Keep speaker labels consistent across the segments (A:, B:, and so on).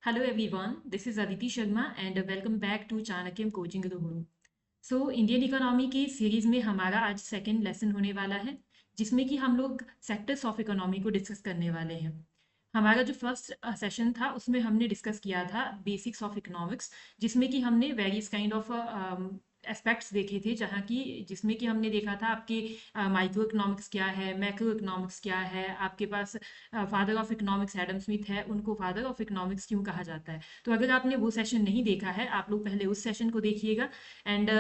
A: Hello everyone, this is Aditi Sharma and welcome back to Chanakyam coaching Guru. Indian economy की series में हमारा आज second lesson होने वाला है, जिसमें कि हम लोग सेक्टर्स ऑफ इकोनॉमी को डिस्कस करने वाले हैं। हमारा जो फर्स्ट सेशन था उसमें हमने डिस्कस किया था बेसिक्स ऑफ इकोनॉमिक्स, जिसमें कि हमने वेरियस काइंड ऑफ एस्पेक्ट्स देखे थे, जहाँ की जिसमें कि हमने देखा था आपके माइक्रो इकोनॉमिक्स क्या है, मैक्रो इकोनॉमिक्स क्या है। आपके पास father of economics Adam Smith है, उनको फादर ऑफ इकोनॉमिक्स क्यों कहा जाता है। तो अगर आपने वो सेशन नहीं देखा है, आप लोग पहले उस सेशन को देखिएगा एंड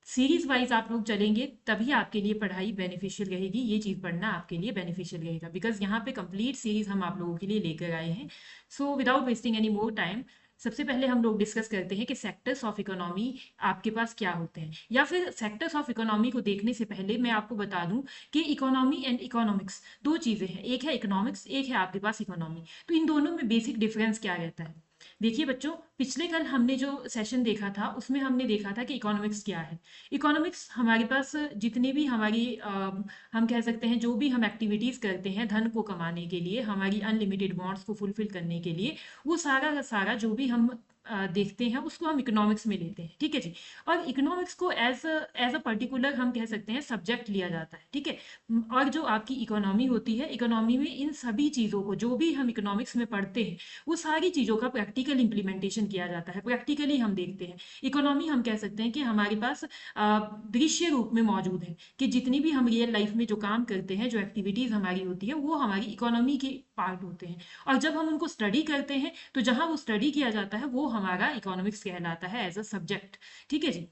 A: सीरीज वाइज आप लोग चलेंगे, तभी आपके लिए पढ़ाई बेनिफिशियल रहेगी। ये चीज़ पढ़ना आपके लिए बेनिफिशियल रहेगा, बिकॉज यहाँ पे कंप्लीट सीरीज हम आप लोगों के लिए लेकर आए हैं। So without wasting any more time, सबसे पहले हम लोग डिस्कस करते हैं कि सेक्टर्स ऑफ इकोनॉमी आपके पास क्या होते हैं, या फिर सेक्टर्स ऑफ इकोनॉमी को देखने से पहले मैं आपको बता दूं कि इकोनॉमी एंड इकोनॉमिक्स दो चीज़ें हैं। एक है इकोनॉमिक्स, एक है आपके पास इकोनॉमी। तो इन दोनों में बेसिक डिफरेंस क्या रहता है। देखिए बच्चों, पिछले कल हमने जो सेशन देखा था उसमें हमने देखा था कि इकोनॉमिक्स क्या है। इकोनॉमिक्स हमारे पास जितने भी हमारी हम कह सकते हैं जो भी हम एक्टिविटीज़ करते हैं धन को कमाने के लिए, हमारी अनलिमिटेड वांट्स को फुलफिल करने के लिए, वो सारा का सारा जो भी हम देखते हैं उसको हम इकोनॉमिक्स में लेते हैं। ठीक है जी। और इकोनॉमिक्स को एज अ पर्टिकुलर हम कह सकते हैं सब्जेक्ट लिया जाता है। ठीक है। और जो आपकी इकोनॉमी होती है, इकोनॉमी में इन सभी चीज़ों को जो भी हम इकोनॉमिक्स में पढ़ते हैं वो सारी चीज़ों का प्रैक्टिकल इंप्लीमेंटेशन किया जाता है, प्रैक्टिकली हम देखते हैं। इकोनॉमी हम कह सकते हैं कि हमारे पास दृश्य रूप में मौजूद है, कि जितनी भी हम रियल लाइफ में जो काम करते हैं, जो एक्टिविटीज़ हमारी होती है, वो हमारी इकोनॉमी के पार्ट होते हैं। और जब हम उनको स्टडी करते हैं तो जहाँ वो स्टडी किया जाता है वो हमारा इकोनॉमिक्स कहलाता है एज अ सब्जेक्ट। ठीक है जी।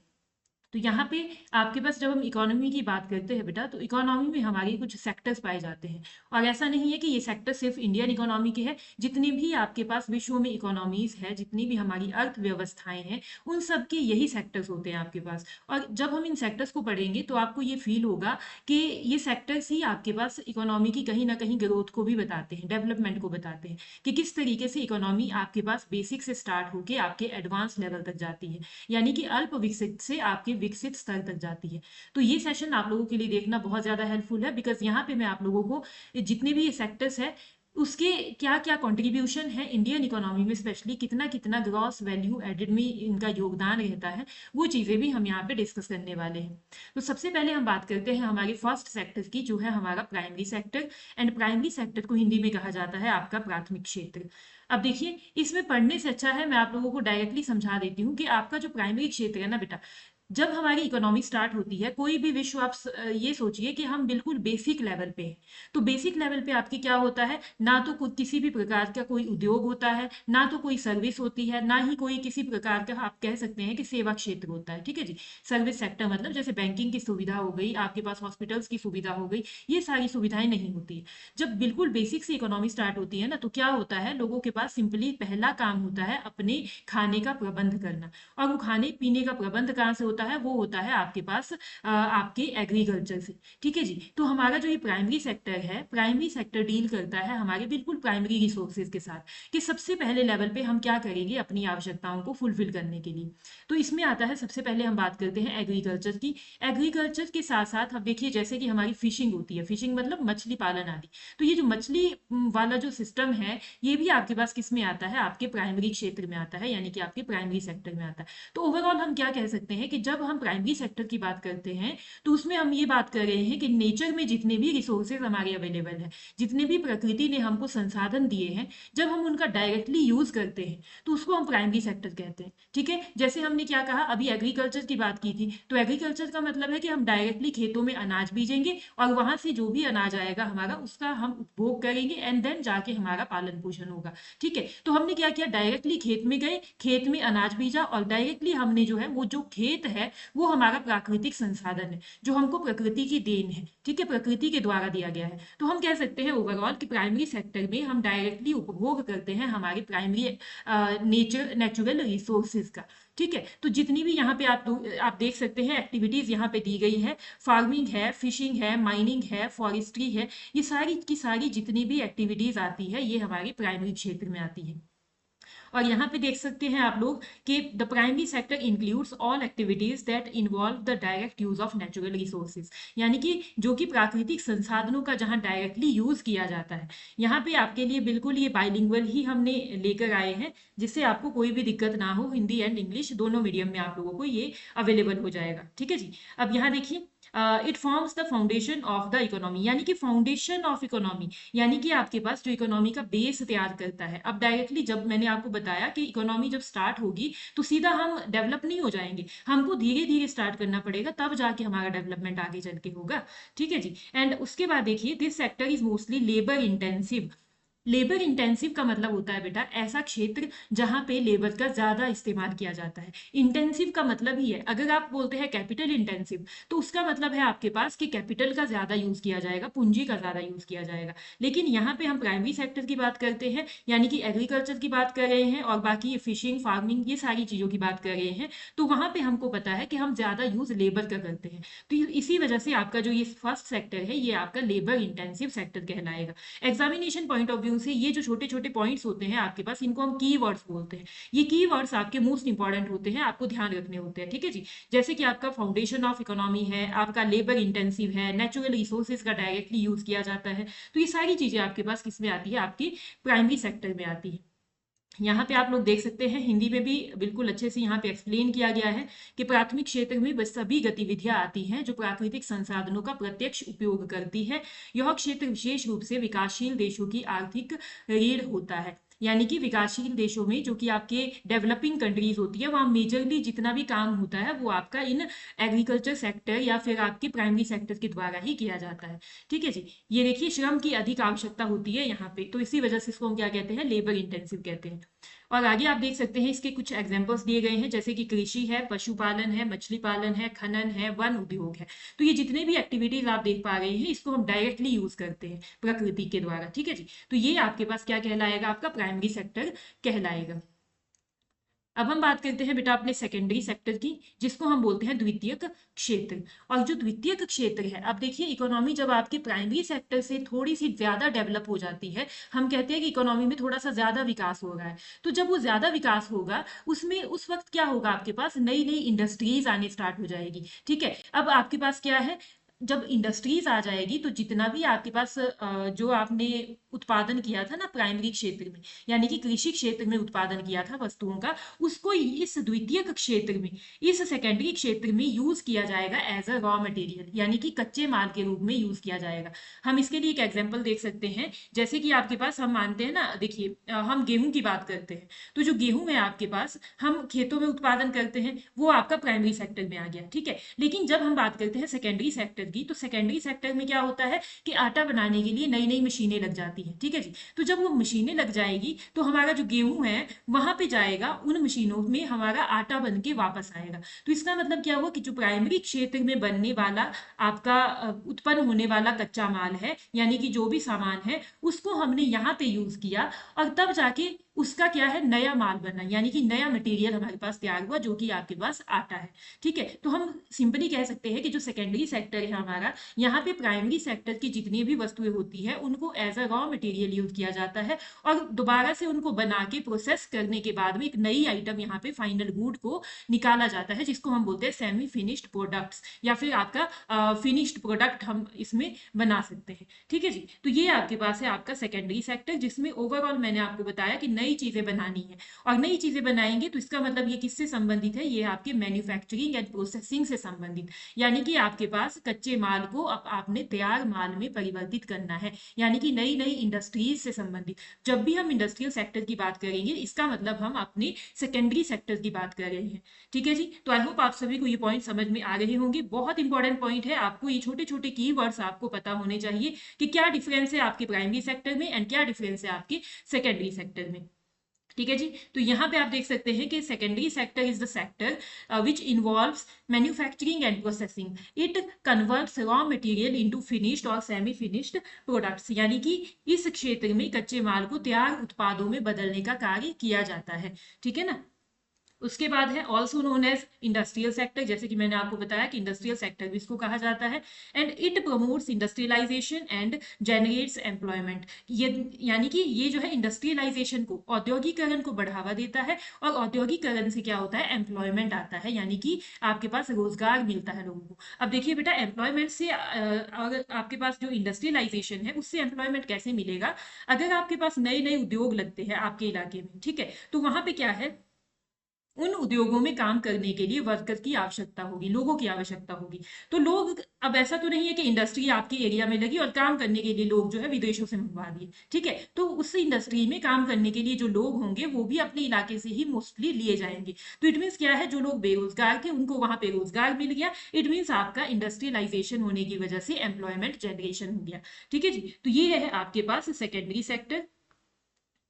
A: तो यहाँ पे आपके पास जब हम इकोनॉमी की बात करते हैं बेटा, तो इकोनॉमी में हमारे कुछ सेक्टर्स पाए जाते हैं। और ऐसा नहीं है कि ये सेक्टर सिर्फ इंडियन इकोनॉमी के हैं। जितनी भी आपके पास विश्व में इकोनॉमीज है, जितनी भी हमारी अर्थव्यवस्थाएं हैं, उन सब के यही सेक्टर्स होते हैं आपके पास। और जब हम इन सेक्टर्स को पढ़ेंगे तो आपको ये फील होगा कि ये सेक्टर्स ही आपके पास इकोनॉमी की कहीं ना कहीं ग्रोथ को भी बताते हैं, डेवलपमेंट को बताते हैं, कि किस तरीके से इकोनॉमी आपके पास बेसिक से स्टार्ट होकर आपके एडवांस लेवल तक जाती है, यानी कि अल्प विकसित से आपके विकसित स्तर तक जाती है। तो ये सेशन आप लोगों के लिए देखना बहुत ज़्यादा हेल्पफुल है, बिकॉज यहाँ पे मैं आप लोगों को जितने भी ये सेक्टर्स है उसके क्या क्या कंट्रीब्यूशन है इंडियन इकोनॉमी में, स्पेशली कितना कितना ग्रॉस वैल्यू एडेड में इनका योगदान रहता है, वो चीज़ें भी हम यहाँ पे डिस्कस करने वाले हैं। तो सबसे पहले हम बात करते हैं हमारे फर्स्ट सेक्टर की, जो है हमारा primary sector. And primary sector को हिंदी में कहा जाता है आपका प्राथमिक क्षेत्र। अब देखिए, इसमें पढ़ने से अच्छा है मैं आप लोगों को डायरेक्टली समझा देती हूँ कि आपका जो प्राइमरी क्षेत्र है ना बेटा, जब हमारी इकोनॉमी स्टार्ट होती है, कोई भी विश्व आप ये सोचिए कि हम बिल्कुल बेसिक लेवल पे हैं। तो बेसिक लेवल पे आपकी क्या होता है, ना तो किसी भी प्रकार का कोई उद्योग होता है, ना तो कोई सर्विस होती है, ना ही कोई किसी प्रकार का आप कह सकते हैं कि सेवा क्षेत्र होता है। ठीक है जी। सर्विस सेक्टर मतलब जैसे बैंकिंग की सुविधा हो गई, आपके पास हॉस्पिटल्स की सुविधा हो गई, ये सारी सुविधाएं नहीं होती है। जब बिल्कुल बेसिक से इकोनॉमी स्टार्ट होती है ना, तो क्या होता है, लोगों के पास सिंपली पहला काम होता है अपने खाने का प्रबंध करना। और वो खाने पीने का प्रबंध कहाँ से होता है, वो होता है आपके पास आपके एग्रीकल्चर से। ठीक है जी। तो हमारा जो ये प्राइमरी सेक्टर है, प्राइमरी सेक्टर डील करता है हमारे बिल्कुल प्राइमरी रिसोर्सेज के साथ, कि सबसे पहले लेवल पे हम क्या करेंगे अपनी आवश्यकताओं को फुलफिल करने के लिए। तो इसमें आता है, सबसे पहले हम बात करते हैं एग्रीकल्चर की। एग्रीकल्चर के साथ साथ अब देखिए, जैसे कि हमारी फिशिंग होती है, फिशिंग मतलब मछली पालन आदि। तो ये जो मछली वाला जो सिस्टम है, ये भी आपके पास किस में आता है, आपके प्राइमरी क्षेत्र में आता है, यानी कि आपके प्राइमरी सेक्टर में आता है। तो ओवरऑल हम क्या कह सकते हैं कि जब हम प्राइमरी सेक्टर की बात करते हैं तो उसमें हम ये बात कर रहे हैं कि नेचर में जितने भी रिसोर्सेज हमारे अवेलेबल हैं, जितने भी प्रकृति ने हमको संसाधन दिए हैं, जब हम उनका डायरेक्टली यूज करते हैं तो उसको हम प्राइमरी सेक्टर कहते हैं। ठीक है। जैसे हमने क्या कहा, अभी एग्रीकल्चर की बात की थी, तो एग्रीकल्चर का मतलब है कि हम डायरेक्टली खेतों में अनाज बीजेंगे और वहां से जो भी अनाज आएगा हमारा, उसका हम उपभोग करेंगे एंड देन जाके हमारा पालन पोषण होगा। ठीक है। तो हमने क्या किया, डायरेक्टली खेत में गए, खेत में अनाज बीजा, और डायरेक्टली हमने जो है, वो जो खेत है वो हमारा प्राकृतिक संसाधन है, जो हमको प्रकृति की देन है। ठीक है, प्रकृति के द्वारा दिया गया है। तो हम कह सकते हैं ओवरऑल कि प्राइमरी सेक्टर में हम डायरेक्टली उपभोग करते हैं हमारे प्राइमरी नेचुरल रिसोर्सेज का। ठीक है। तो जितनी भी यहाँ पे आप देख सकते हैं एक्टिविटीज यहाँ पे दी गई है, फार्मिंग है, फिशिंग है, माइनिंग है, फॉरेस्ट्री है, ये सारी की सारी जितनी भी एक्टिविटीज आती है ये हमारे प्राइमरी क्षेत्र में आती है। और यहाँ पे देख सकते हैं आप लोग कि the primary sector includes all activities that involve the direct use of natural resources, यानी कि जो कि प्राकृतिक संसाधनों का जहाँ डायरेक्टली यूज किया जाता है। यहाँ पे आपके लिए बिल्कुल ये बाइलिंगुअल ही हमने लेकर आए हैं, जिससे आपको कोई भी दिक्कत ना हो, हिंदी एंड इंग्लिश दोनों मीडियम में आप लोगों को ये अवेलेबल हो जाएगा। ठीक है जी। अब यहाँ देखिए, it forms the foundation of the economy, यानी कि फाउंडेशन ऑफ इकोनॉमी, यानी कि आपके पास जो इकोनॉमी का बेस तैयार करता है। अब डायरेक्टली जब मैंने आपको बताया कि इकोनॉमी जब स्टार्ट होगी तो सीधा हम डेवलप नहीं हो जाएंगे, हमको धीरे धीरे स्टार्ट करना पड़ेगा, तब जाके हमारा डेवलपमेंट आगे चल के होगा। ठीक है जी। एंड उसके बाद देखिए, this sector is mostly labour intensive. Labour intensive का मतलब होता है बेटा ऐसा क्षेत्र जहां पे लेबर का ज्यादा इस्तेमाल किया जाता है। इंटेंसिव का मतलब ही है, अगर आप बोलते हैं कैपिटल इंटेंसिव, तो उसका मतलब है आपके पास कि कैपिटल का ज्यादा यूज किया जाएगा, पूंजी का ज्यादा यूज किया जाएगा। लेकिन यहाँ पे हम प्राइमरी सेक्टर की बात करते हैं, यानी कि एग्रीकल्चर की बात कर रहे हैं, और बाकी फिशिंग, फार्मिंग, ये सारी चीजों की बात कर रहे हैं, तो वहां पे हमको पता है कि हम ज्यादा यूज लेबर का करते हैं। तो इसी वजह से आपका जो ये फर्स्ट सेक्टर है ये आपका लेबर इंटेंसिव सेक्टर कहलाएगा। एग्जामिनेशन पॉइंट ऑफ व्यू से ये जो छोटे छोटे पॉइंट्स होते हैं आपके पास, इनको हम की वर्ड्स बोलते हैं। ये की वर्ड्स आपके मोस्ट इंपॉर्टेंट होते हैं, आपको ध्यान रखने होते हैं। ठीक है जी। जैसे कि आपका फाउंडेशन ऑफ इकोनॉमी है, आपका लेबर इंटेंसिव है, नेचुरल रिसोर्सेज का डायरेक्टली यूज किया जाता है। तो ये सारी चीजें आपके पास किस में आती है, आपकी प्राइमरी सेक्टर में आती है। यहाँ पे आप लोग देख सकते हैं हिंदी में भी बिल्कुल अच्छे से यहाँ पे एक्सप्लेन किया गया है कि प्राथमिक क्षेत्र में बस सभी गतिविधियां आती हैं जो प्राकृतिक संसाधनों का प्रत्यक्ष उपयोग करती है। यह क्षेत्र विशेष रूप से विकासशील देशों की आर्थिक रीढ़ होता है, यानी कि विकासशील देशों में जो कि आपके डेवलपिंग कंट्रीज होती है, वहाँ मेजरली जितना भी काम होता है वो आपका इन एग्रीकल्चर सेक्टर या फिर आपके प्राइमरी सेक्टर के द्वारा ही किया जाता है। ठीक है जी। ये देखिए, श्रम की अधिक आवश्यकता होती है यहाँ पे, तो इसी वजह से इसको हम क्या कहते हैं, लेबर इंटेंसिव कहते हैं। और आगे आप देख सकते हैं इसके कुछ एग्जांपल्स दिए गए हैं, जैसे कि कृषि है, पशुपालन है, मछली पालन है, खनन है, वन उद्योग है। तो ये जितने भी एक्टिविटीज आप देख पा रहे हैं, इसको हम डायरेक्टली यूज करते हैं प्रकृति के द्वारा। ठीक है जी। तो ये आपके पास क्या कहलाएगा, आपका प्राइमरी सेक्टर कहलाएगा। अब हम बात करते हैं बेटा अपने सेकेंडरी सेक्टर की, जिसको हम बोलते हैं द्वितीयक क्षेत्र। और जो द्वितीयक क्षेत्र है, अब देखिए इकोनॉमी जब आपके प्राइमरी सेक्टर से थोड़ी सी ज्यादा डेवलप हो जाती है, हम कहते हैं कि इकोनॉमी में थोड़ा सा ज्यादा विकास हो रहा है, तो जब वो ज्यादा विकास होगा उसमें उस वक्त क्या होगा, आपके पास नई नई इंडस्ट्रीज आने स्टार्ट हो जाएगी। ठीक है। अब आपके पास क्या है, जब इंडस्ट्रीज आ जाएगी तो जितना भी आपके पास जो आपने उत्पादन किया था ना प्राइमरी क्षेत्र में, यानी कि कृषि क्षेत्र में उत्पादन किया था वस्तुओं का, उसको इस द्वितीयक क्षेत्र में, इस सेकेंडरी क्षेत्र में यूज किया जाएगा एज अ रॉ मटेरियल, यानी कि कच्चे माल के रूप में यूज किया जाएगा। हम इसके लिए एक एग्जाम्पल देख सकते हैं, जैसे कि आपके पास हम मानते हैं ना, देखिए हम गेहूं की बात करते हैं, तो जो गेहूं है आपके पास हम खेतों में उत्पादन करते हैं, वो आपका प्राइमरी सेक्टर में आ गया। ठीक है। लेकिन जब हम बात करते हैं सेकेंडरी सेक्टर की, तो सेकेंडरी सेक्टर में क्या होता है कि आटा बनाने के लिए नई नई मशीनें लग जाती हैं। ठीक है जी। तो जब वो मशीनें लग जाएगी तो हमारा जो गेहूं है वहां पे जाएगा, उन मशीनों में हमारा आटा बन के वापस आएगा। तो इसका मतलब क्या हुआ कि जो प्राइमरी क्षेत्र में बनने वाला आपका उत्पन्न होने वाला कच्चा माल है, यानी कि जो भी सामान है, उसको हमने यहाँ पे यूज किया, और तब जाके उसका क्या है, नया माल बना, यानी कि नया मटेरियल हमारे पास तैयार हुआ, जो कि आपके पास आटा है। ठीक है। तो हम सिंपली कह सकते हैं कि जो सेकेंडरी सेक्टर है हमारा, यहाँ पे प्राइमरी सेक्टर की जितनी भी वस्तुएं होती है उनको as a raw material use किया जाता है, और दोबारा से उनको बना के प्रोसेस करने के बाद में एक नई आइटम यहाँ पे फाइनल गुड को निकाला जाता है, जिसको हम बोलते हैं सेमी फिनिश्ड प्रोडक्ट्स, या फिर आपका फिनिश्ड प्रोडक्ट हम इसमें बना सकते हैं। ठीक है जी। तो ये आपके पास है आपका सेकेंडरी सेक्टर, जिसमें ओवरऑल मैंने आपको बताया कि नई चीजें बनानी है, और नई चीजें बनाएंगे तो इसका मतलब ये किससे संबंधित है, ये आपके मैन्युफैक्चरिंग एंड प्रोसेसिंग से संबंधित, यानी कि आपके पास कच्चे माल को अब आपने तैयार माल में परिवर्तित करना है, यानी कि नई नई इंडस्ट्रीज से संबंधित। जब भी हम इंडस्ट्रियल सेक्टर की बात करेंगे, इसका मतलब हम अपने सेकेंडरी सेक्टर की बात कर रहे हैं। ठीक है जी। तो आई होप आप सभी को ये पॉइंट समझ में आ रहे होंगे, बहुत इंपॉर्टेंट पॉइंट है, आपको ये छोटे छोटे कीवर्ड्स आपको पता होने चाहिए कि क्या डिफरेंस है आपके प्राइमरी सेक्टर में एंड क्या डिफरेंस है आपके सेकेंडरी सेक्टर में। ठीक है जी। तो यहाँ पे आप देख सकते हैं कि secondary sector is the sector which involves manufacturing and processing. It converts raw material into finished और सेमी फिनिश्ड प्रोडक्ट्स, यानी कि इस क्षेत्र में कच्चे माल को तैयार उत्पादों में बदलने का कार्य किया जाता है। ठीक है ना। उसके बाद है also known as industrial sector, जैसे कि मैंने आपको बताया कि इंडस्ट्रियल सेक्टर भी इसको कहा जाता है। And it promotes industrialisation and generates employment. ये यानी कि ये जो है इंडस्ट्रियलाइजेशन को, औद्योगिकरण को बढ़ावा देता है, और औद्योगिकरण से क्या होता है, एम्प्लॉयमेंट आता है, यानी कि आपके पास रोजगार मिलता है लोगों को। अब देखिए बेटा, एम्प्लॉयमेंट से अगर आपके पास जो इंडस्ट्रियलाइजेशन है उससे एम्प्लॉयमेंट कैसे मिलेगा, अगर आपके पास नए नए उद्योग लगते हैं आपके इलाके में, ठीक है, तो वहां पे क्या है, उन उद्योगों में काम करने के लिए वर्कर की आवश्यकता होगी, लोगों की आवश्यकता होगी। तो लोग, अब ऐसा तो नहीं है कि इंडस्ट्री आपके एरिया में लगी और काम करने के लिए लोग जो है विदेशों से मंगवा दिए, ठीक है, तो उस इंडस्ट्री में काम करने के लिए जो लोग होंगे वो भी अपने इलाके से ही मोस्टली लिए जाएंगे। तो इट मीन्स क्या है, जो लोग बेरोजगार थे उनको वहां पे रोजगार मिल गया। इट मीन्स आपका इंडस्ट्रियलाइजेशन होने की वजह से एम्प्लॉयमेंट जनरेशन हो गया। ठीक है जी, तो ये है आपके पास सेकेंडरी सेक्टर।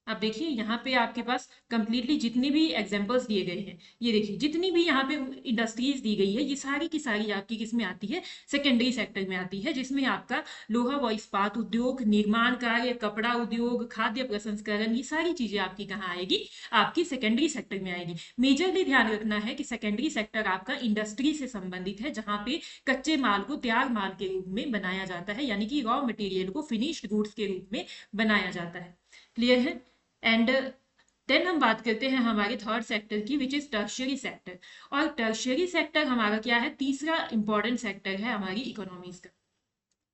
A: अब देखिए यहाँ पे आपके पास कंप्लीटली जितने भी एग्जांपल्स दिए गए हैं, ये देखिए जितनी भी यहाँ पे इंडस्ट्रीज दी गई है, ये सारी की सारी आपकी किस में आती है, सेकेंडरी सेक्टर में आती है, जिसमें आपका लोहा व इस्पात उद्योग, निर्माण कार्य, कपड़ा उद्योग, खाद्य प्रसंस्करण, ये सारी चीजें आपकी कहाँ आएगी, आपकी सेकेंडरी सेक्टर में आएगी। मेजरली ध्यान रखना है कि सेकेंडरी सेक्टर आपका इंडस्ट्री से संबंधित है, जहाँ पे कच्चे माल को तैयार माल के रूप में बनाया जाता है, यानी कि रॉ मटेरियल को फिनिश्ड गुड्स के रूप में बनाया जाता है। क्लियर है? एंड देन हम बात करते हैं हमारे थर्ड सेक्टर की, विच इज टर्शियरी सेक्टर। और टर्शियरी सेक्टर हमारा क्या है, तीसरा इंपॉर्टेंट सेक्टर है हमारी इकोनॉमीज का।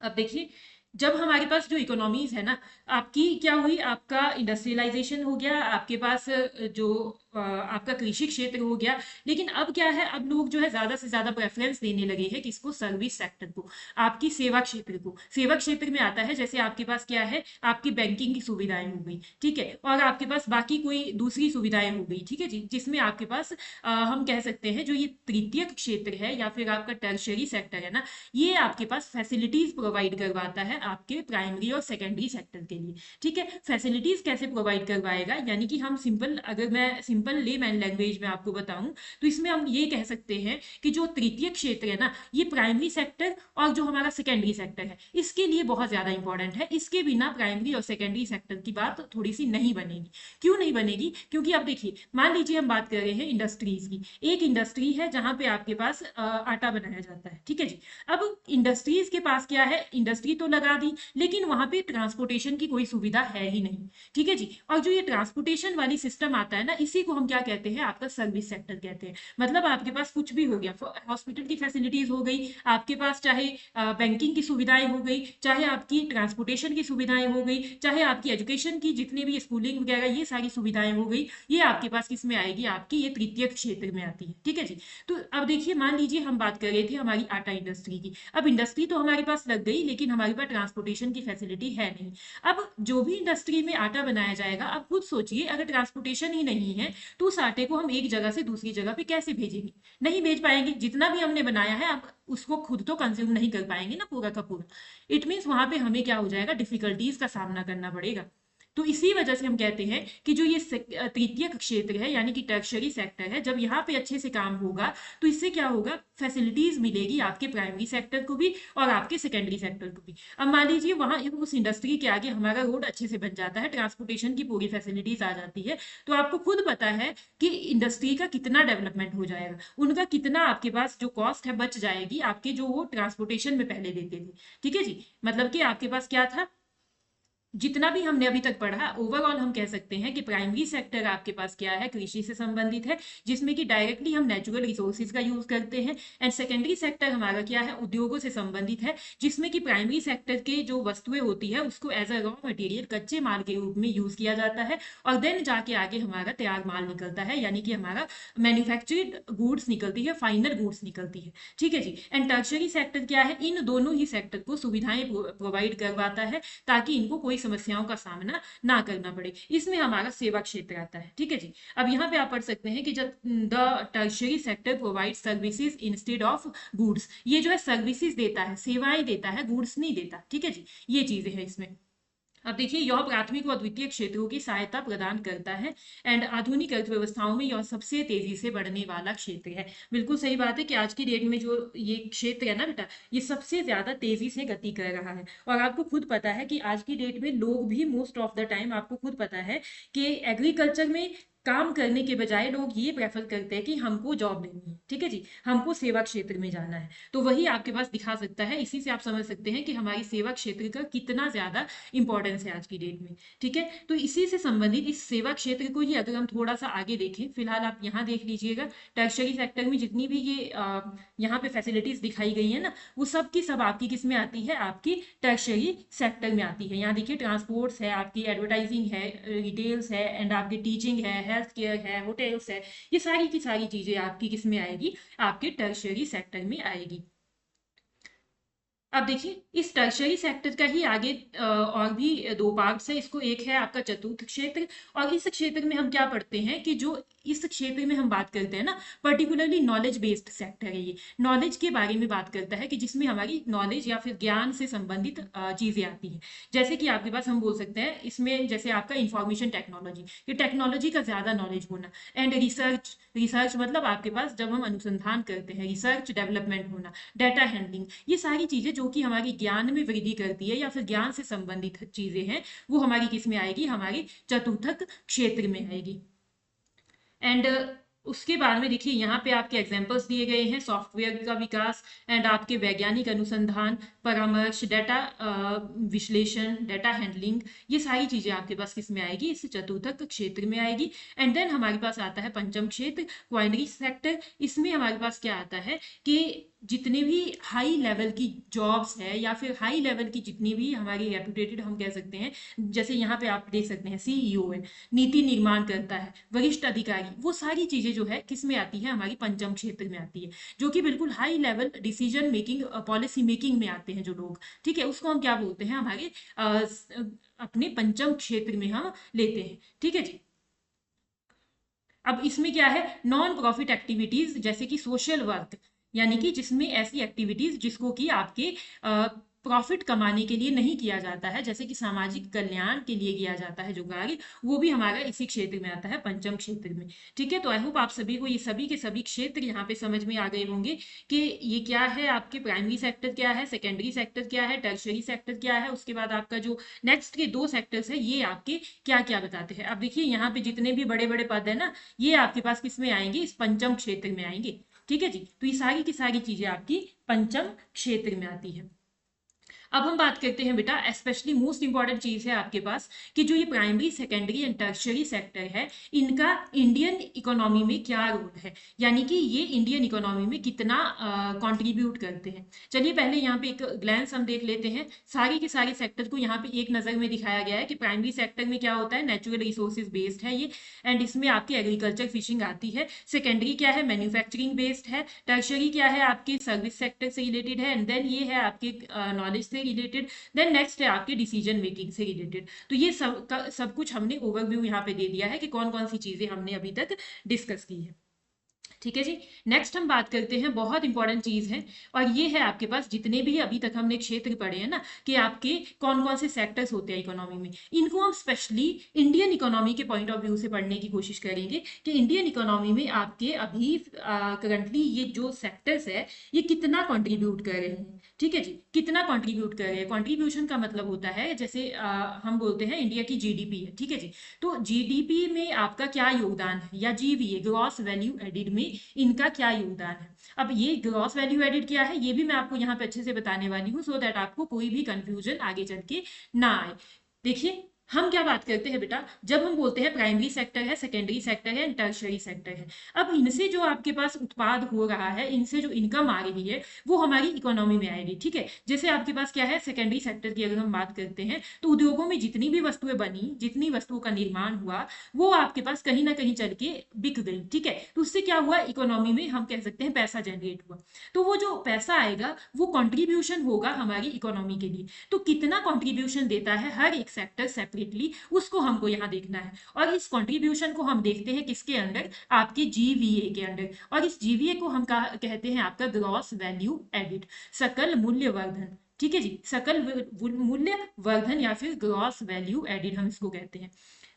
A: अब देखिए, जब हमारे पास जो इकोनॉमीज है ना, आपकी क्या हुई, आपका इंडस्ट्रियलाइजेशन हो गया, आपके पास जो आपका कृषि क्षेत्र हो गया, लेकिन अब क्या है, अब लोग जो है ज्यादा से ज्यादा प्रेफरेंस देने लगे हैं किसको, सर्विस सेक्टर को, आपकी सेवा क्षेत्र को। सेवा क्षेत्र में आता है जैसे आपके पास क्या है, आपकी बैंकिंग की सुविधाएं हो गई, ठीक है, और आपके पास बाकी कोई दूसरी सुविधाएं हो गई, ठीक है जी, जिसमें आपके पास हम कह सकते हैं जो ये तृतीय क्षेत्र है या फिर आपका टर्शियरी सेक्टर है ना, ये आपके पास फैसिलिटीज प्रोवाइड करवाता है आपके प्राइमरी और सेकेंडरी सेक्टर के लिए। ठीक है, फैसिलिटीज कैसे प्रोवाइड करवाएगा, यानी कि हम सिंपल, अगर मैं सिंपल लेमैन लैंग्वेज में आपको बताऊं, तो इसमें हम ये कह सकते हैं कि जो तृतीय क्षेत्र है ना, ये प्राइमरी सेक्टर और जो हमारा सेकेंडरी सेक्टर है, इसके लिए बहुत ज्यादा इंपॉर्टेंट है। इसके बिना प्राइमरी और सेकेंडरी सेक्टर की बात थोड़ी सी नहीं बनेगी। क्यों नहीं बनेगी, क्योंकि अब देखिए, मान लीजिए हम बात कर रहे हैं इंडस्ट्रीज की, एक इंडस्ट्री है जहां पे आपके पास आटा बनाया जाता है, ठीक है जी। अब इंडस्ट्रीज के पास क्या है, इंडस्ट्री तो लगा दी, लेकिन वहां पे ट्रांसपोर्टेशन की कोई सुविधा है ही नहीं, ठीक है जी। और जो ये ट्रांसपोर्टेशन वाली सिस्टम आता है ना, इसी को हम क्या कहते हैं, आपका सर्विस सेक्टर कहते हैं। मतलब आपके पास कुछ भी हो गया, हॉस्पिटल की फैसिलिटीज हो गई आपके पास, चाहे बैंकिंग की सुविधाएं हो गई, चाहे आपकी ट्रांसपोर्टेशन की सुविधाएं हो गई, चाहे आपकी एजुकेशन की जितने भी स्कूलिंग वगैरह ये सारी सुविधाएं हो गई, ये आपके पास किस में आएगी, आपकी ये तृतीय क्षेत्र में आती है, ठीक है जी। तो अब देखिए, मान लीजिए हम बात कर रहे थे हमारी आटा इंडस्ट्री की। अब इंडस्ट्री तो हमारे पास लग गई, लेकिन हमारे पास ट्रांसपोर्टेशन की फैसिलिटी है नहीं। अब जो भी इंडस्ट्री में आटा बनाया जाएगा, अब खुद सोचिए, अगर ट्रांसपोर्टेशन ही नहीं है तो उस आटे को हम एक जगह से दूसरी जगह पे कैसे भेजेंगे, नहीं भेज पाएंगे। जितना भी हमने बनाया है, अब उसको खुद तो कंज्यूम नहीं कर पाएंगे ना पूरा का पूरा। इट मीन्स वहां पे हमें क्या हो जाएगा, डिफिकल्टीज का सामना करना पड़ेगा। तो इसी वजह से हम कहते हैं कि जो ये तृतीय क्षेत्र है, यानी कि टर्शियरी सेक्टर है, जब यहाँ पे अच्छे से काम होगा तो इससे क्या होगा, फैसिलिटीज मिलेगी आपके प्राइमरी सेक्टर को भी और आपके सेकेंडरी सेक्टर को भी। अब मान लीजिए वहां उस इंडस्ट्री के आगे हमारा रोड अच्छे से बन जाता है, ट्रांसपोर्टेशन की पूरी फैसिलिटीज आ जाती है, तो आपको खुद पता है कि इंडस्ट्री का कितना डेवलपमेंट हो जाएगा, उनका कितना आपके पास जो कॉस्ट है बच जाएगी, आपके जो वो ट्रांसपोर्टेशन में पहले देते थे। ठीक है जी, मतलब कि आपके पास क्या था, जितना भी हमने अभी तक पढ़ा, ओवरऑल हम कह सकते हैं कि प्राइमरी सेक्टर आपके पास क्या है, कृषि से संबंधित है, जिसमें कि डायरेक्टली हम नेचुरल रिसोर्सेज का यूज करते हैं। एंड सेकेंडरी सेक्टर हमारा क्या है, उद्योगों से संबंधित है, जिसमें कि प्राइमरी सेक्टर के जो वस्तुएं होती है उसको एज अ रॉ मटेरियल, कच्चे माल के रूप में यूज किया जाता है, और देन जाके आगे हमारा तैयार माल निकलता है, यानी कि हमारा मैन्युफैक्चर्ड गुड्स निकलती है, फाइनल गुड्स निकलती है। ठीक है जी। एंड टर्शियरी सेक्टर क्या है, इन दोनों ही सेक्टर को सुविधाएं प्रोवाइड करवाता है, ताकि इनको कोई समस्याओं का सामना ना करना पड़े। इसमें हमारा सेवा क्षेत्र आता है। ठीक है जी। अब यहाँ पे आप पढ़ सकते हैं कि जब the tertiary sector provide services instead of goods, ये जो है सर्विसेज देता है, सेवाएं देता है, गुड्स नहीं देता। ठीक है जी, ये चीजें हैं इसमें। अब देखिए, यह प्राथमिक व द्वितीय क्षेत्रों की सहायता प्रदान करता है, एंड आधुनिक अर्थव्यवस्थाओं में यह सबसे तेजी से बढ़ने वाला क्षेत्र है। बिल्कुल सही बात है कि आज की डेट में जो ये क्षेत्र है ना बेटा, ये सबसे ज्यादा तेजी से गति कर रहा है। और आपको खुद पता है कि आज की डेट में लोग भी मोस्ट ऑफ द टाइम, आपको खुद पता है कि एग्रीकल्चर में काम करने के बजाय लोग ये प्रेफर करते हैं कि हमको जॉब लेनी है, ठीक है जी, हमको सेवा क्षेत्र में जाना है। तो वही आपके पास दिखा सकता है, इसी से आप समझ सकते हैं कि हमारी सेवा क्षेत्र का कितना ज़्यादा इंपॉर्टेंस है आज की डेट में, ठीक है। तो इसी से संबंधित इस सेवा क्षेत्र को ही अगर हम थोड़ा सा आगे देखें, फिलहाल आप यहाँ देख लीजिएगा, टर्शरी सेक्टर में जितनी भी ये यहाँ पे फैसिलिटीज दिखाई गई है ना, वो सब की सब आपकी किस में आती है, आपकी टर्शरी सेक्टर में आती है। यहाँ देखिए ट्रांसपोर्ट्स है, आपकी एडवर्टाइजिंग है, रिटेल्स है, एंड आपकी टीचिंग है, हेल्थ केयर है, होटल्स है, ये सारी की सारी चीजें आपकी किस में आएगी, आपके टर्शरी सेक्टर में आएगी। अब देखिए इस टर्शरी सेक्टर का ही आगे और भी दो पार्ट्स है इसको। एक है आपका चतुर्थ क्षेत्र, और इस क्षेत्र में हम क्या पढ़ते हैं कि जो इस क्षेत्र में हम बात करते हैं ना, पर्टिकुलरली नॉलेज बेस्ड सेक्टर है, ये नॉलेज के बारे में बात करता है कि जिसमें हमारी नॉलेज या फिर ज्ञान से संबंधित चीजें आती हैं। जैसे कि आपके पास हम बोल सकते हैं इसमें, जैसे आपका इंफॉर्मेशन टेक्नोलॉजी, ये टेक्नोलॉजी का ज्यादा नॉलेज होना, एंड रिसर्च, रिसर्च मतलब आपके पास जब हम अनुसंधान करते हैं, रिसर्च डेवलपमेंट होना, डाटा हैंडलिंग, ये सारी चीजें जो कि हमारी ज्ञान में वृद्धि करती है या फिर ज्ञान से संबंधित चीजें हैं, वो हमारी किस में आएगी, हमारी चतुर्थक क्षेत्र में आएगी। एंड उसके बाद में देखिए यहाँ पे आपके एग्जांपल्स दिए गए हैं, सॉफ्टवेयर का विकास एंड आपके वैज्ञानिक अनुसंधान, परामर्श, डाटा विश्लेषण, डाटा हैंडलिंग, ये सारी चीजें आपके पास किस में आएगी, इस चतुर्थक क्षेत्र में आएगी। एंड देन हमारे पास आता है पंचम क्षेत्र, क्वाइनरी सेक्टर। इसमें हमारे पास क्या आता है कि जितने भी हाई लेवल की जॉब्स है या फिर हाई लेवल की जितनी भी हमारी रेपुटेटेड हम कह सकते हैं, जैसे यहाँ पे आप देख सकते हैं सीईओ है, नीति निर्माण करता है, वरिष्ठ अधिकारी, वो सारी चीजें जो है किस में आती है, हमारी पंचम क्षेत्र में आती है, जो कि बिल्कुल high level decision making, policy making में आते हैं जो लोग, ठीक है, उसको हम क्या बोलते हैं, हमारे अपने पंचम क्षेत्र में हम लेते हैं, ठीक है जी। अब इसमें क्या है, नॉन प्रॉफिट एक्टिविटीज जैसे कि सोशल वर्क, यानी कि जिसमें ऐसी एक्टिविटीज जिसको कि आपके प्रॉफिट कमाने के लिए नहीं किया जाता है, जैसे कि सामाजिक कल्याण के लिए किया जाता है जो कार्य, वो भी हमारा इसी क्षेत्र में आता है, पंचम क्षेत्र में, ठीक है। तो आई होप आप सभी को ये सभी के सभी क्षेत्र यहाँ पे समझ में आ गए होंगे कि ये क्या है, आपके प्राइमरी सेक्टर क्या है, सेकेंडरी सेक्टर क्या है, टर्शरी सेक्टर क्या है, उसके बाद आपका जो नेक्स्ट के दो सेक्टर्स है ये आपके क्या क्या बताते हैं। अब देखिए यहाँ पे जितने भी बड़े बड़े पद है ना, ये आपके पास किस में आएंगे, इस पंचम क्षेत्र में आएंगे, ठीक है जी। तो ये सारी की सारी चीजें आपकी पंचम क्षेत्र में आती है। अब हम बात करते हैं बेटा, स्पेशली मोस्ट इंपॉर्टेंट चीज है आपके पास कि जो ये primary, secondary and tertiary sector है, इनका इंडियन इकोनॉमी में क्या रोल है, यानी कि ये इंडियन इकोनॉमी में कितना कंट्रीब्यूट करते हैं। चलिए पहले यहाँ पे एक ग्लैंस हम देख लेते हैं, सारी के सारे सेक्टर को यहाँ पे एक नजर में दिखाया गया है कि प्राइमरी सेक्टर में क्या होता है, नेचुरल रिसोर्सेज बेस्ड है ये, एंड इसमें आपकी एग्रीकल्चर, फिशिंग आती है। सेकेंडरी क्या है, मैन्युफैक्चरिंग बेस्ड है। टर्शियरी क्या है, आपके सर्विस सेक्टर से रिलेटेड है, एंड देन ये है आपके नॉलेज से रिलेटेड, देन नेक्स्ट है आपके डिसीजन मेकिंग से रिलेटेड। तो ये सब कुछ हमने ओवरव्यू यहाँ पे दे दिया है कि कौन कौन सी चीजें हमने अभी तक डिस्कस की है, ठीक है जी। नेक्स्ट हम बात करते हैं, बहुत इंपॉर्टेंट चीज है, और ये है आपके पास जितने भी अभी तक हमने क्षेत्र पढ़े हैं ना, कि आपके कौन कौन से सेक्टर्स होते हैं इकोनॉमी में, इनको हम स्पेशली इंडियन इकोनॉमी के पॉइंट ऑफ व्यू से पढ़ने की कोशिश करेंगे कि इंडियन इकोनॉमी में आपके अभी करंटली ये जो सेक्टर्स है ये कितना कंट्रीब्यूट कर रहे हैं, ठीक है जी, कितना कंट्रीब्यूट कर रहे हैं। कंट्रीब्यूशन का मतलब होता है, जैसे हम बोलते हैं इंडिया की जीडीपी है, ठीक है जी, तो जीडीपी में आपका क्या योगदान है, या जीवीए, ग्रॉस वैल्यू एडिड में इनका क्या योगदान है। अब ये ग्रॉस वैल्यू एडिड क्या है, ये भी मैं आपको यहाँ पे अच्छे से बताने वाली हूँ, सो दैट आपको कोई भी कंफ्यूजन आगे चल के ना आए। देखिए हम क्या बात करते हैं बेटा, जब हम बोलते हैं प्राइमरी सेक्टर है, सेकेंडरी सेक्टर है, टर्शियरी सेक्टर है, अब इनसे जो आपके पास उत्पाद हो रहा है, इनसे जो इनकम आ रही है, वो हमारी इकोनॉमी में आएगी, ठीक है। जैसे आपके पास क्या है, सेकेंडरी सेक्टर की अगर हम बात करते हैं, तो उद्योगों में जितनी भी वस्तुएं बनी, जितनी वस्तुओं का निर्माण हुआ, वो आपके पास कहीं ना कहीं चल के बिक गई, ठीक है। तो उससे क्या हुआ, इकोनॉमी में हम कह सकते हैं पैसा जनरेट हुआ। तो वो जो पैसा आएगा वो कंट्रीब्यूशन होगा हमारी इकोनॉमी के लिए। तो कितना कंट्रीब्यूशन देता है हर एक सेक्टर सेपरेटली, उसको हमको यहाँ देखना है, और इस कंट्रीब्यूशन को हम देखते हैं किसके अंडर, आपके जीवीए के अंडर, और इस जीवीए को हम कहते हैं आपका ग्रॉस वैल्यू एडिड, सकल मूल्य वर्धन, ठीक है जी, सकल मूल्य वर्धन या फिर ग्रॉस वैल्यू एडिड हम इसको कहते हैं।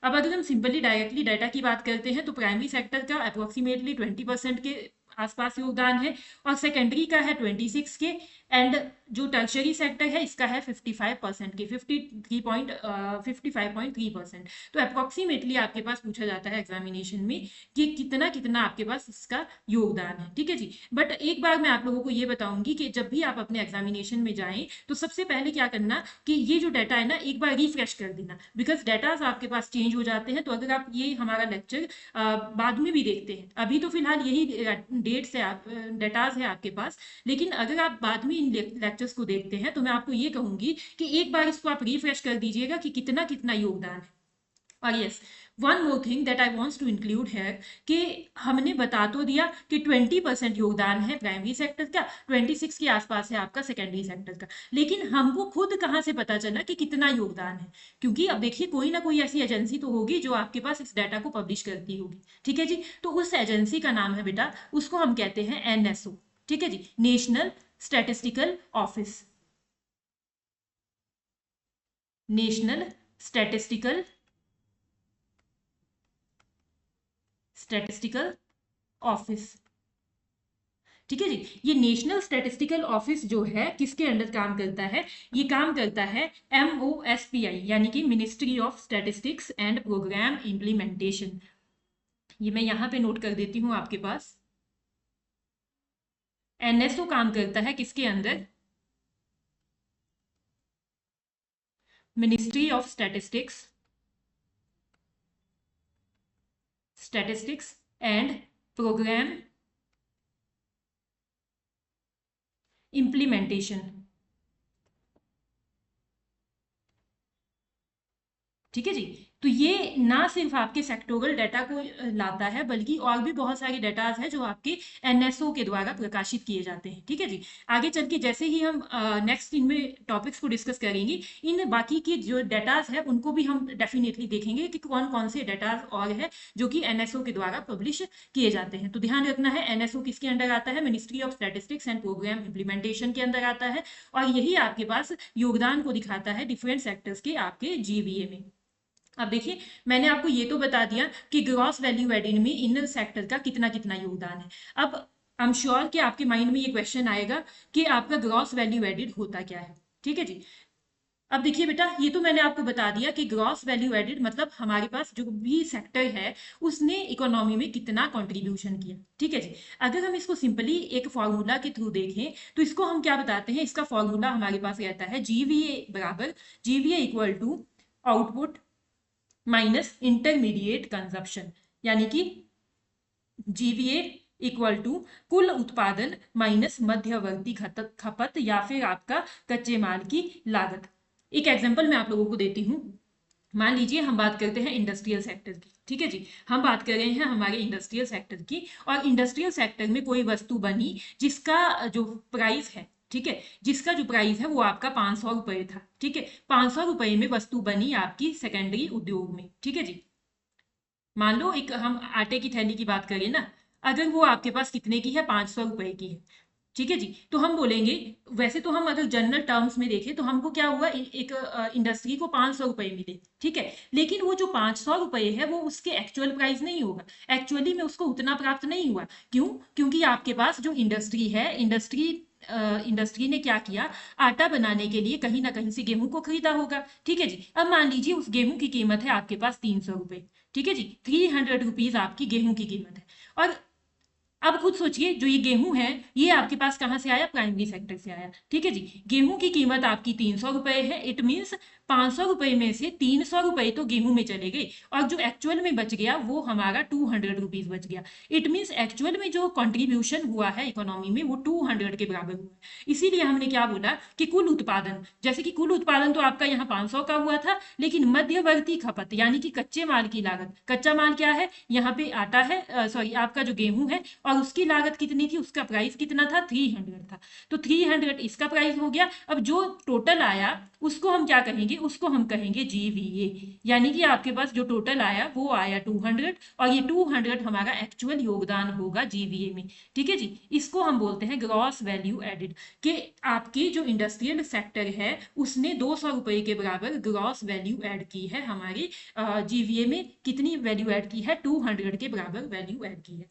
A: अब अगर हम सिंपली डायरेक्टली डाटा की बात करते हैं, तो प्राइमरी सेक्टर का अप्रोक्सीमेटली 20% के आसपास योगदान है, और सेकेंडरी का है 26 के, एंड जो टर्शरी सेक्टर है इसका है 55% के, 55.3%। तो अप्रोक्सीमेटली आपके पास पूछा जाता है एग्जामिनेशन में कि कितना कितना आपके पास इसका योगदान है, ठीक है जी। बट एक बार मैं आप लोगों को ये बताऊंगी कि जब भी आप अपने एग्जामिनेशन में जाएं तो सबसे पहले क्या करना कि ये जो डाटा है ना एक बार रिफ्रेश कर देना, बिकॉज डाटाज आपके पास चेंज हो जाते हैं। तो अगर आप ये हमारा लेक्चर बाद में भी देखते हैं, अभी तो फिलहाल यही डेट्स है, आप डेटाज है आपके पास, लेकिन अगर आप बाद में इन लेक्चर्स को देखते हैं तो मैं आपको ये कहूंगी कि एक बार इसको आप रिफ्रेश कर दीजिएगा कि कितना कितना योगदान है। और yes, one more thing that I wants to include है कि हमने बता तो दिया कि 20% योगदान है प्राइमरी सेक्टर का, 26 के आसपास है आपका सेकेंडरी सेक्टर का, लेकिन हमको खुद कहाँ से पता चला कि कितना योगदान है? क्योंकि अब देखिए कोई ना कोई ऐसी एजेंसी तो होगी जो आपके पास इस डाटा को पब्लिश करती होगी, ठीक है जी। तो उस एजेंसी का नाम है बेटा, उसको हम कहते हैं एनएसओ, ठीक है जी, national statistical office, national statistical office, ठीक है जी। ये नेशनल स्टैटिस्टिकल ऑफिस जो है किसके अंडर काम करता है? ये काम करता है MOSPI, यानी कि ministry of statistics and programme implementation. ये मैं यहाँ पे नोट कर देती हूँ आपके पास। NSO काम करता है किसके अंदर? Ministry of statistics and programme implementation, ठीक है जी। तो ये ना सिर्फ आपके सेक्टोरल डाटा को लाता है, बल्कि और भी बहुत सारे डाटाज है जो आपके एनएसओ के द्वारा प्रकाशित किए जाते हैं, ठीक है जी। आगे चल के जैसे ही हम नेक्स्ट इनमें टॉपिक्स को डिस्कस करेंगे, इन बाकी के जो डाटाज है उनको भी हम डेफिनेटली देखेंगे कि कौन कौन से डाटाज और है जो कि एनएसओ के द्वारा पब्लिश किए जाते हैं। तो ध्यान रखना है, एनएसओ किसके अंडर आता है? Ministry of statistics and programme implementation के अंदर आता है, और यही आपके पास योगदान को दिखाता है डिफरेंट सेक्टर्स के आपके जीवीए में। अब देखिए, मैंने आपको ये तो बता दिया कि ग्रॉस वैल्यू एडेड में इन सेक्टर का कितना कितना योगदान है। अब आई एम श्योर कि आपके माइंड में ये क्वेश्चन आएगा कि आपका ग्रॉस वैल्यू एडेड होता क्या है, ठीक है जी। अब देखिए बेटा, ये तो मैंने आपको बता दिया कि ग्रॉस वैल्यू एडेड मतलब हमारे पास जो भी सेक्टर है उसने इकोनॉमी में कितना कंट्रीब्यूशन किया, ठीक है जी। अगर हम इसको सिंपली एक फॉर्मूला के थ्रू देखें तो इसको हम क्या बताते हैं? इसका फॉर्मूला हमारे पास रहता है जीवीए बराबर, GVA equal to output minus intermediate consumption, यानी कि जीवीए इक्वल टू कुल उत्पादन माइनस मध्यवर्ती खपत या फिर आपका कच्चे माल की लागत। एक एग्जांपल मैं आप लोगों को देती हूँ। मान लीजिए हम बात करते हैं इंडस्ट्रियल सेक्टर की, ठीक है जी। हम बात कर रहे हैं हमारे इंडस्ट्रियल सेक्टर की, और इंडस्ट्रियल सेक्टर में कोई वस्तु बनी जिसका जो प्राइस है, ठीक है, जिसका जो प्राइस है वो आपका 500 रुपये था, ठीक है। 500 रुपये में वस्तु बनी आपकी सेकेंडरी उद्योग में, ठीक है जी। मान लो एक हम आटे की थैली की बात करें ना, अगर वो आपके पास कितने की है? 500 रुपये की है, ठीक है जी। तो हम बोलेंगे, वैसे तो हम अगर जनरल टर्म्स में देखें तो हमको क्या हुआ, एक इंडस्ट्री को 500 रुपये मिले, ठीक है। लेकिन वो जो 500 रुपये है वो उसके एक्चुअल प्राइस नहीं होगा, एक्चुअली में उसको उतना प्राप्त नहीं हुआ। क्यों? क्योंकि आपके पास जो इंडस्ट्री है, इंडस्ट्री ने क्या किया, आटा बनाने के लिए कहीं ना कहीं से गेहूं को खरीदा होगा, ठीक है जी। अब मान लीजिए उस गेहूं की कीमत है आपके पास 300 रुपये, ठीक है जी। 300 रुपीज आपकी गेहूं की कीमत है। और अब खुद सोचिए, जो ये गेहूं है ये आपके पास कहां से आया? प्राइमरी सेक्टर से आया, ठीक है जी। गेहूं की कीमत आपकी 300 रुपये है, इट मीन्स 500 रुपये में से 300 रुपये तो गेहूं में चले गए, और जो एक्चुअल में बच गया वो हमारा 200 रुपीज बच गया। इट मीन्स एक्चुअल में जो कंट्रीब्यूशन हुआ है इकोनॉमी में वो 200 के बराबर हुआ। इसीलिए हमने क्या बोला कि कुल उत्पादन, जैसे कि कुल उत्पादन तो आपका यहाँ 500 का हुआ था, लेकिन मध्यवर्ती खपत यानी कि कच्चे माल की लागत, कच्चा माल क्या है? यहाँ पे आटा है, सॉरी आपका जो गेहूं है, और उसकी लागत कितनी थी? उसका प्राइस कितना था? 300 था। तो 300 इसका प्राइस हो गया। अब जो टोटल आया उसको हम क्या कहेंगे? उसको हम कहेंगे जीवीए, यानी कि आपके पास जो टोटल आया वो आया 200, और ये 200 हमारा एक्चुअल योगदान होगा जीवीए में, ठीक है जी। इसको हम बोलते हैं ग्रॉस वैल्यू एडेड, कि आपकी जो इंडस्ट्रियल सेक्टर है उसने 200 रुपये के बराबर ग्रॉस वैल्यू ऐड की है, हमारी जीवीए में कितनी वैल्यू ऐड की है? 200 के बराबर वैल्यू ऐड की है।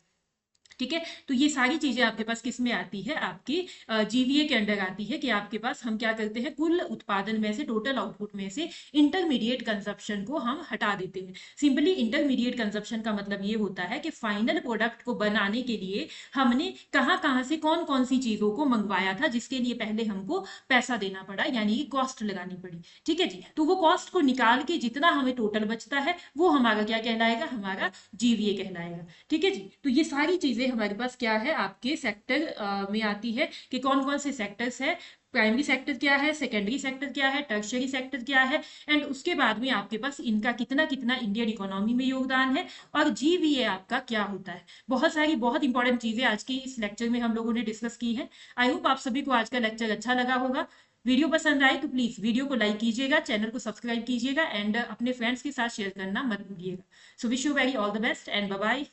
A: ठीक है। तो ये सारी चीजें आपके पास किस में आती है, आपके जीवीए के अंडर आती है कि आपके पास हम क्या करते हैं, कुल उत्पादन में से, टोटल आउटपुट में से इंटरमीडिएट कंजप्शन को हम हटा देते हैं। सिंपली इंटरमीडिएट कंजप्शन का मतलब ये होता है कि फाइनल प्रोडक्ट को बनाने के लिए हमने कहाँ कहाँ से कौन कौन सी चीजों को मंगवाया था, जिसके लिए पहले हमको पैसा देना पड़ा, यानी कि कॉस्ट लगानी पड़ी। ठीक है जी। तो वो कॉस्ट को निकाल के जितना हमें टोटल बचता है वो हमारा क्या कहलाएगा, हमारा जीवीए कहलाएगा। ठीक है जी। तो ये सारी चीजें हमारे पास क्या है, आपके सेक्टर में आती है कि कौन कौन से सेक्टर्स है, प्राइमरी सेक्टर क्या है, सेकेंडरी सेक्टर क्या है, टर्शियरी सेक्टर क्या है, एंड उसके बाद में आपके पास इनका कितना कितना इंडियन इकोनॉमी में योगदान है, और जीवीए आपका क्या होता है। बहुत सारी बहुत इंपॉर्टेंट चीजें आज की इस लेक्चर में हम लोगों ने डिस्कस की है। आई होप आप सभी को आज का लेक्चर अच्छा लगा होगा। वीडियो पसंद आए तो प्लीज वीडियो को लाइक कीजिएगा, चैनल को सब्सक्राइब कीजिएगा, एंड अपने फ्रेंड्स के साथ शेयर करना मत भूलिएगा। So wish you very all the best and bye bye.